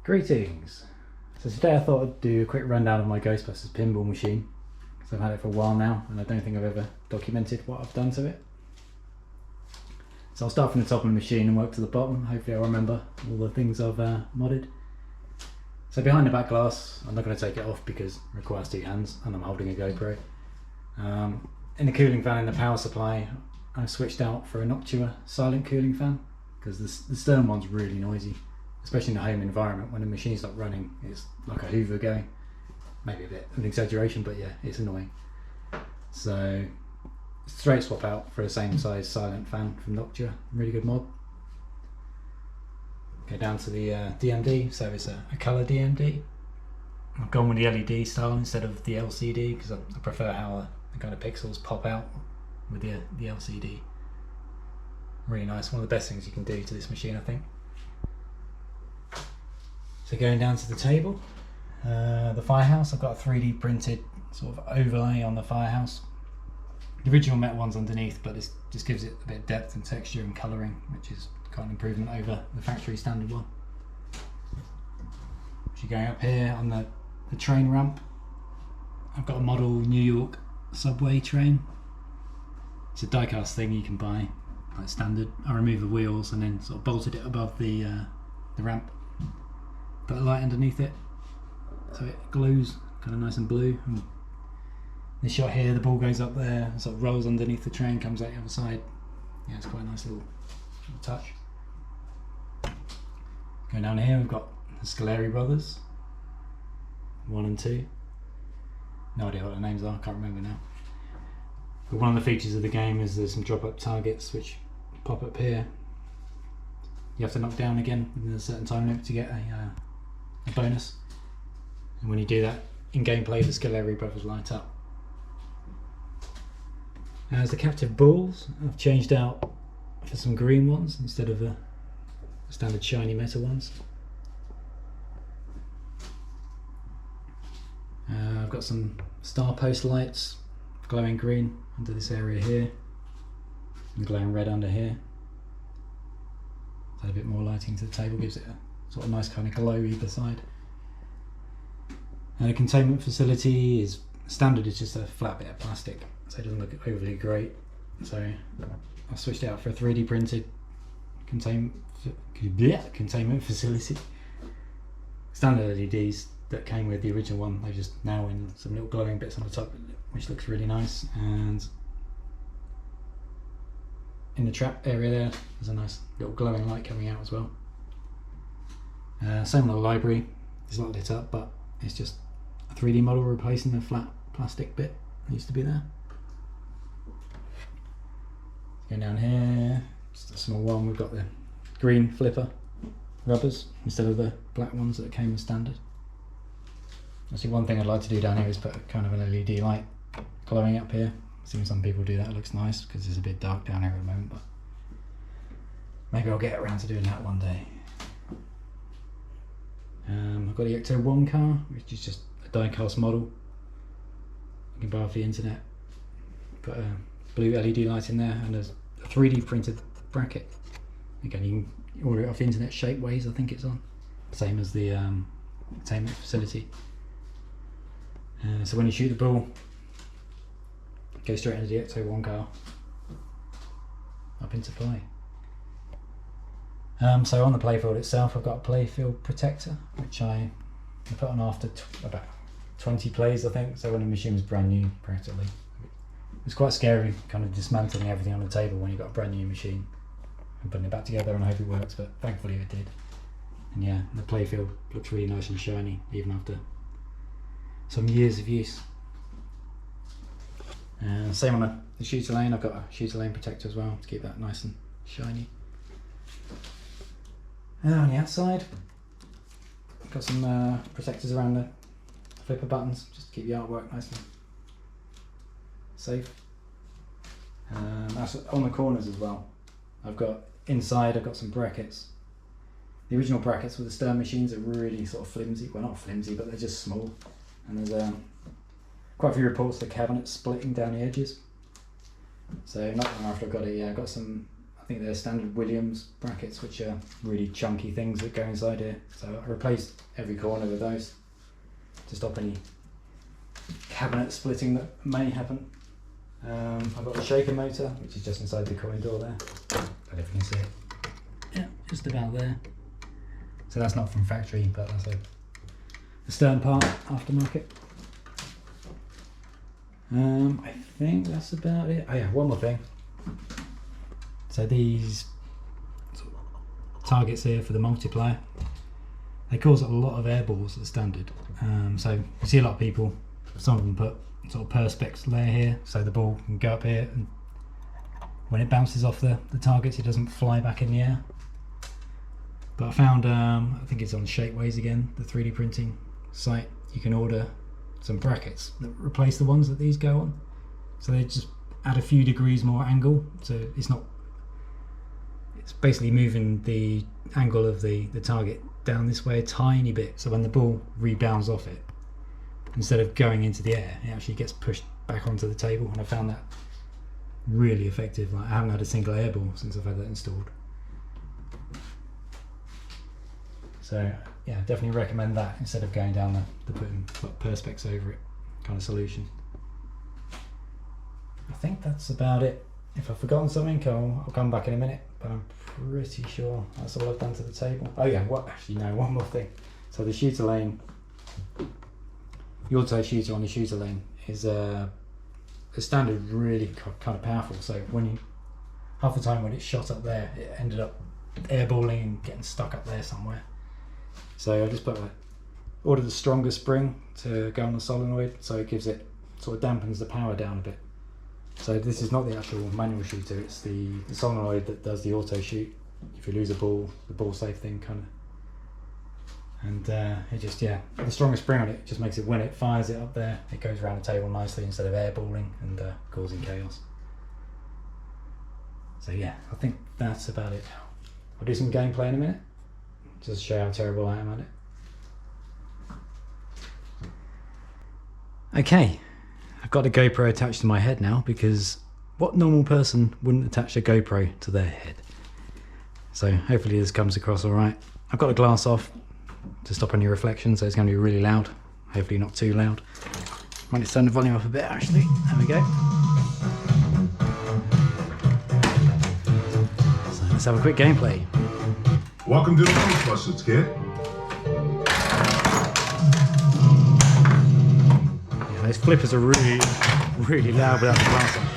Greetings! So today I thought I'd do a quick rundown of my Ghostbusters pinball machine, because I've had it for a while now and I don't think I've ever documented what I've done to it. So I'll start from the top of the machine and work to the bottom. Hopefully I'll remember all the things I've modded. So behind the back glass, I'm not going to take it off because it requires two hands and I'm holding a GoPro. In the cooling fan in the power supply, I've switched out for a Noctua silent cooling fan because the stern one's really noisy. Especially in the home environment, when the machine's not running, it's like a Hoover going. Maybe a bit of an exaggeration, but yeah, it's annoying. So, straight swap out for the same size silent fan from Noctua, really good mod. Go down to the DMD, so it's a colour DMD. I've gone with the LED style instead of the LCD because I prefer how the kind of pixels pop out with the LCD. Really nice, one of the best things you can do to this machine, I think. So going down to the table, the firehouse, I've got a 3D printed sort of overlay on the firehouse. The original metal one's underneath, but this just gives it a bit of depth and texture and colouring, which is quite an improvement over the factory standard one. If you're going up here on the train ramp, I've got a model New York subway train. It's a die-cast thing you can buy, like standard. I removed the wheels and then sort of bolted it above the ramp. Put a light underneath it so it glows kind of nice and blue. And this shot here, the ball goes up there, sort of rolls underneath the train, comes out the other side. Yeah, it's quite a nice little touch. Going down here, we've got the Scoleri brothers, 1 and 2. No idea what the names are, I can't remember now. But one of the features of the game is there's some drop-up targets which pop up here. You have to knock down again within a certain time limit to get a bonus, and when you do that in gameplay, the Scoleri brothers light up. As the captive balls, I've changed out for some green ones instead of the standard shiny metal ones. I've got some star post lights glowing green under this area here and glowing red under here. Add a bit more lighting to the table, gives it a sort of nice kind of glow either side. And the containment facility is standard, it's just a flat bit of plastic, so it doesn't look overly great. So I switched it out for a 3D printed containment facility. Standard LEDs that came with the original one, they just now in some little glowing bits on the top, which looks really nice. And in the trap area there's a nice little glowing light coming out as well. Same on the library, it's not lit up, but it's just a 3D model replacing the flat plastic bit that used to be there. Going down here, just a small one, we've got the green flipper rubbers instead of the black ones that came as standard. Actually, one thing I'd like to do down here is put a kind of an LED light glowing up here. I've seen some people do that, it looks nice because it's a bit dark down here at the moment, but maybe I'll get around to doing that one day. I've got the Ecto 1 car, which is just a die-cast model. You can buy off the internet. Put a blue LED light in there and there's a 3D printed bracket. Again, you can order it off the internet, Shapeways I think it's on. Same as the containment facility. So when you shoot the ball, go straight into the Ecto 1 car, up into play. So on the playfield itself, I've got a Playfield protector, which I put on after about 20 plays, I think. So when the machine was brand new, practically. It was quite scary, kind of dismantling everything on the table when you've got a brand new machine and putting it back together, and I hope it works, but thankfully it did. And yeah, the playfield looks really nice and shiny, even after some years of use. Same on the shooter lane, I've got a shooter lane protector as well to keep that nice and shiny. On the outside, I've got some protectors around the flipper buttons just to keep the artwork nice and safe. That's on the corners as well. I've got some brackets. The original brackets with the stern machines are really sort of flimsy. Well, not flimsy, but they're just small. And there's quite a few reports of the cabinets splitting down the edges. So not long after I got it, I got some think they're standard Williams brackets, which are really chunky things that go inside here. So I replaced every corner with those to stop any cabinet splitting that may happen. I've got a shaker motor, which is just inside the coin door there. I don't know if you can see it. Yeah, just about there. So that's not from factory, but that's a stern part, aftermarket. I think that's about it. Oh yeah, one more thing. So these targets here for the multiplier, they cause a lot of air balls at standard. So you see a lot of people, some of them put sort of perspex layer here, so the ball can go up here, and when it bounces off the targets, it doesn't fly back in the air. But I found, I think it's on Shapeways again, the 3D printing site, you can order some brackets that replace the ones that these go on. So they just add a few degrees more angle, so it's basically moving the angle of the target down this way a tiny bit, so when the ball rebounds off it, instead of going into the air, it actually gets pushed back onto the table, and I found that really effective. Like, I haven't had a single air ball since I've had that installed. So yeah, definitely recommend that instead of going down the putting perspex over it kind of solution. I think that's about it. If I've forgotten something, I'll come back in a minute, but I'm pretty sure that's all I've done to the table. Oh yeah, one more thing. So the shooter lane, the auto shooter on the shooter lane is a standard really kind of powerful. So half the time when it's shot up there, it ended up airballing and getting stuck up there somewhere. So I just ordered the stronger spring to go on the solenoid, so it sort of dampens the power down a bit. So this is not the actual manual shooter, it's the solenoid that does the auto shoot. If you lose a ball, the ball safe thing kind of. And it just, yeah, the stronger spring on it just makes it, when it fires it up there, it goes around the table nicely instead of airballing and causing chaos. So yeah, I think that's about it. I'll do some gameplay in a minute, just to show how terrible I am at it. Okay, I've got a GoPro attached to my head now, because what normal person wouldn't attach a GoPro to their head? So hopefully this comes across alright. I've got the glass off to stop any reflection, so it's going to be really loud. Hopefully not too loud. Might need to turn the volume up a bit actually. There we go. So let's have a quick gameplay. Welcome to the Ghostbusters, kid. Yeah, those flippers are really, really loud without the glass on.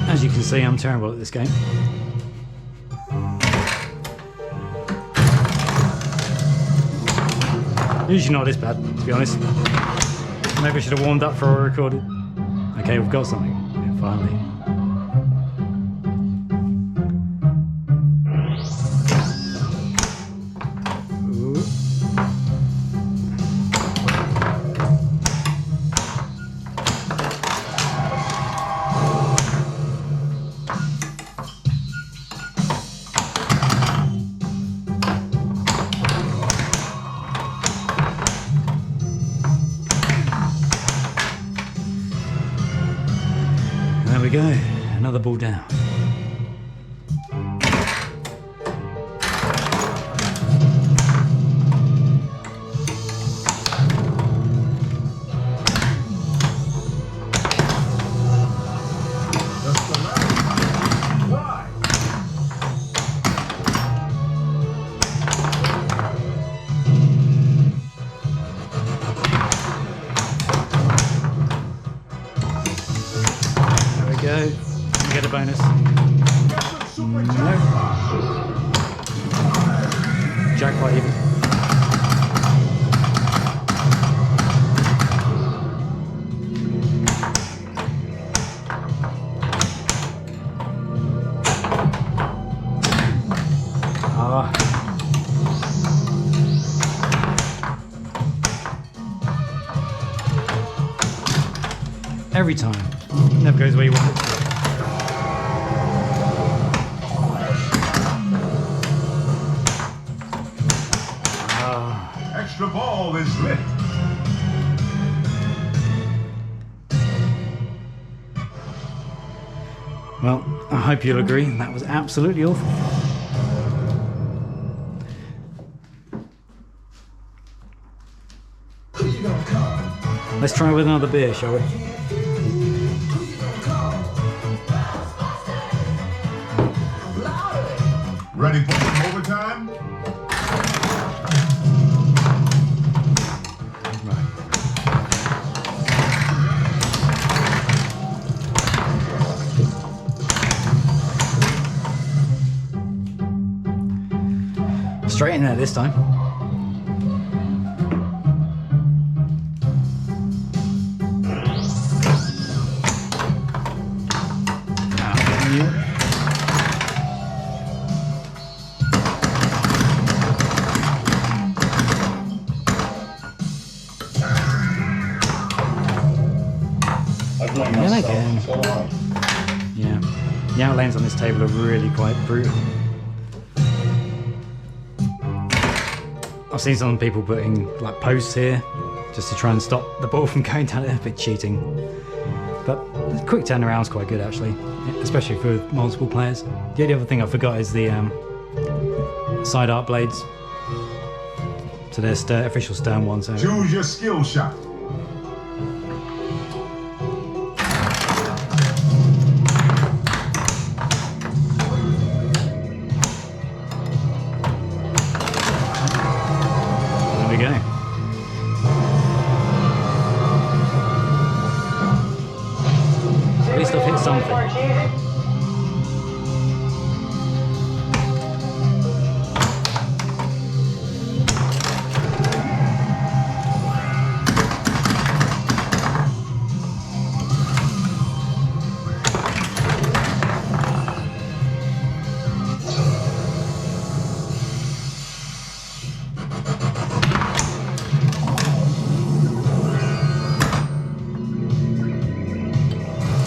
As you can see, I'm terrible at this game. Usually not this bad, to be honest. Maybe I should have warmed up before I recorded. Okay, we've got something. Yeah, finally. There we go, another ball down. Go, you get a bonus. Every time. Never goes where you want it to. Extra ball is lit. Well, I hope you'll agree that was absolutely awful. Let's try with another beer, shall we? Ready for some overtime? Straight in there this time. Yeah, the outlines on this table are really quite brutal. I've seen some people putting like posts here just to try and stop the ball from going down. A bit cheating, but the quick turnaround's quite good actually, especially for multiple players. The only other thing I forgot is the side arc blades. So they're official stern ones. So. Choose your skill shot. At least I've hit something.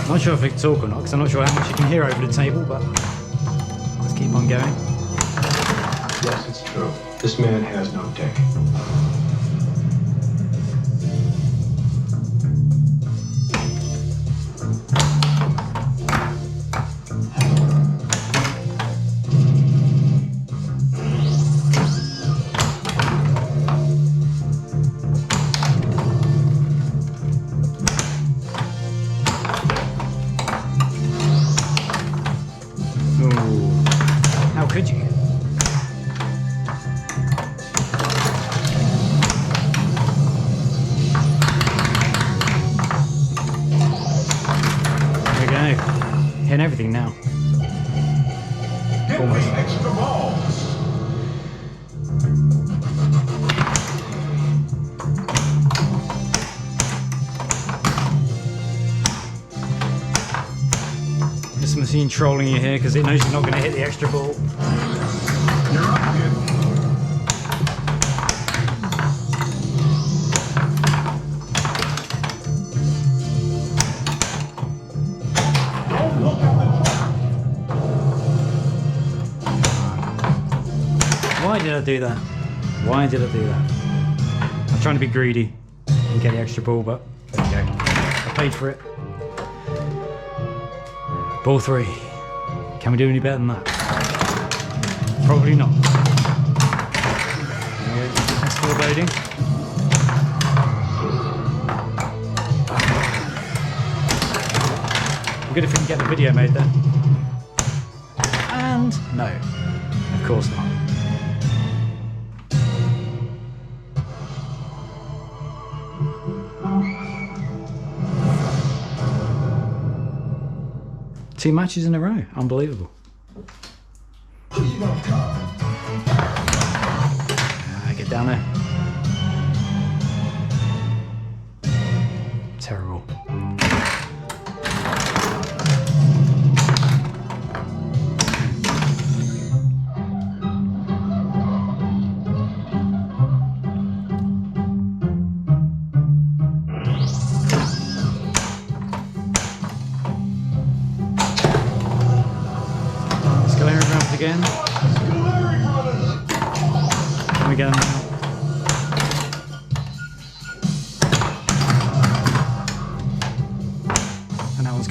I'm not sure if I can talk or not, because I'm not sure how much you can hear over the table, but let's keep on going. Yes, it's true. This man has no dick. How could you? There we go. Hitting everything now. Get Almost. the extra balls. This machine trolling you here because it knows you're not going to hit the extra ball. You're up, kid. Don't look at the clock. Why did I do that? Why did I do that? I'm trying to be greedy and get the extra ball, but there we go. I paid for it. Ball 3. Can we do any better than that? Probably not. That's still loading. We're good if we can get the video made then. And no, of course not. Two matches in a row. Unbelievable. Get down there. Terrible.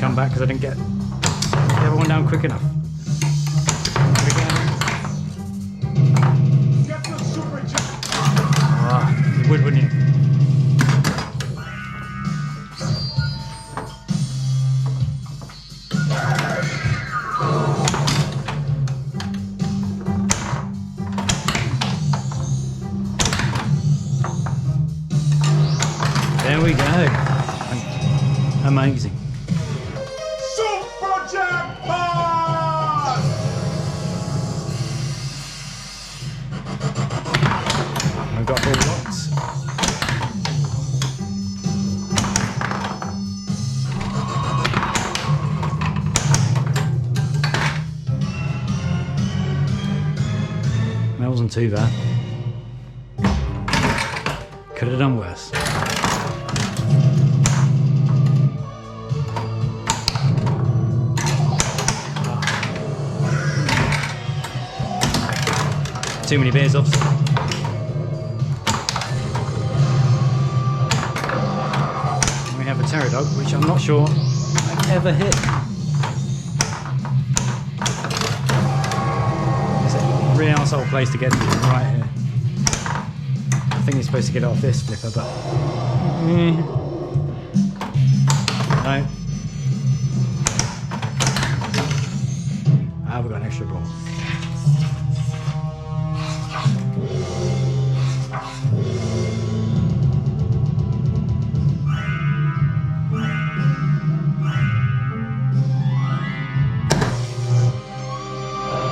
come back because I didn't get the other one down quick enough. Again. Get the super jump. Ah, you would, wouldn't you? There we go. Amazing. Super jackpot! I've got all lots. That wasn't too bad. Could have done worse. Too many beers off. We have a terror dog, which I'm not sure I've ever hit. It's a really arsehole place to get to, right here. I think you're supposed to get it off this flipper, but no. Ah, we've got an extra ball.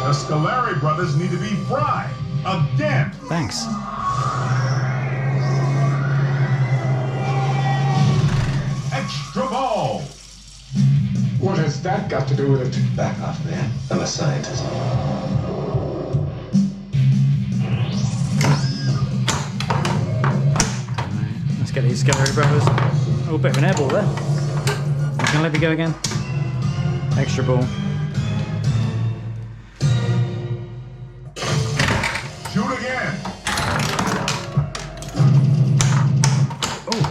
The Scolari brothers need to be fried again. Thanks. Extra ball. What has that got to do with it? Back off, man. I'm a scientist. Let's get these Scolari brothers. Oh, bit of an airball there. You can let me go again. Extra ball. Shoot again. Oh.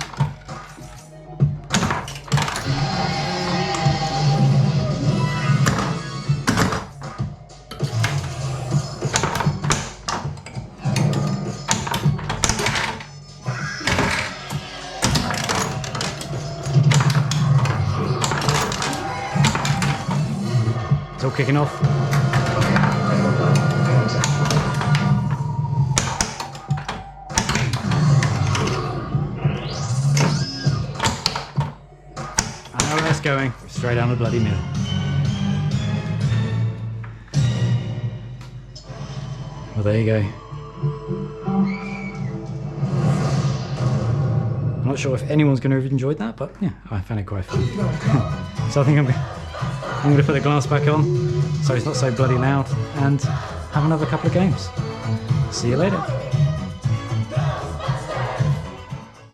It's all kicking off. Going straight down the bloody middle. Well, there you go. I'm not sure if anyone's going to have enjoyed that, but yeah, I found it quite fun. So I think I'm going to put the glass back on so it's not so bloody loud and have another couple of games. See you later.